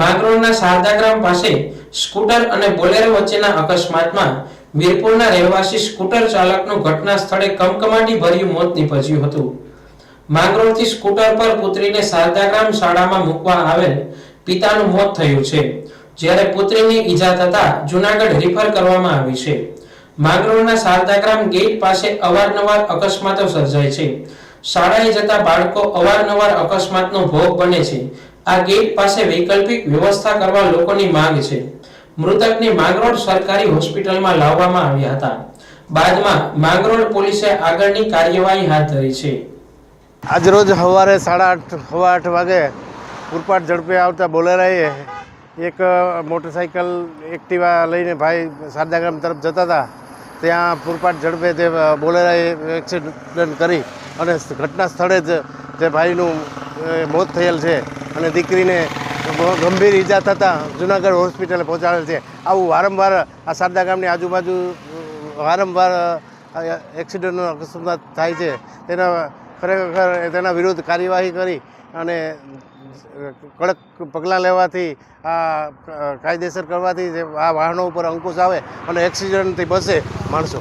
માંગરોળના શારદાગ્રામ પાસે સ્કૂટર અને બોલેરો વચ્ચેના અકસ્માતમાં વીરપુરના રહેવાસી સ્કૂટર ચાલકનું ઘટના સ્થળે કમકમાટી ભર્યું મોત નીપજ્યું હતું। માંગરોળથી સ્કૂટર પર પુત્રીને શારદાગ્રામ શાળામાં મૂકવા આવેલ પિતાનું મોત થયું છે, જ્યારે પુત્રીને ઈજા થતા જૂનાગઢ રિફર કરવામાં આવી છે। માંગરોળના શારદાગ્રામ ગેટ પાસે અવારનવાર અકસ્માતો સર્જાય છે। શાળાએ જતા બાળકો અવારનવાર અકસ્માતનો ભોગ બને છે। આ ગેટ પાસે વૈકલ્પિક વ્યવસ્થા કરવા લોકોની માંગ છે। મૃતકને માંગરોળ સરકારી હોસ્પિટલમાં લાવવામાં આવ્યા હતા। બાદમાં માંગરોળ પોલીસે આગળની કાર્યવાહી હાથ ધરી છે। આજરોજ સવારે 8:30 વાગે પૂરપાટ ઝડપે આવતા બોલેરાએ એક મોટરસાઇકલ એક્ટિવા લઈને ભાઈ શારદાગ્રામ તરફ જતા હતા। ત્યાં પૂરપાટ ઝડપે તે બોલેરાએ એક્સિડન્ટ કરી અને ઘટના સ્થળે જ તે ભાઈનું મોત થયેલ છે અને દીકરીને ગંભીર ઈજા થતાં જૂનાગઢ હોસ્પિટલે પહોંચાડેલ છે। આવું વારંવાર આ શારદાગ્રામની આજુબાજુ વારંવાર એક્સિડન્ટનો અકસ્માત થાય છે। તેના વિરુદ્ધ કાર્યવાહી કરી અને કડક પગલાં લેવાથી આ કાયદેસર કરવાથી આ વાહનો ઉપર અંકુશ આવે અને એક્સિડન્ટથી બચે માણસો।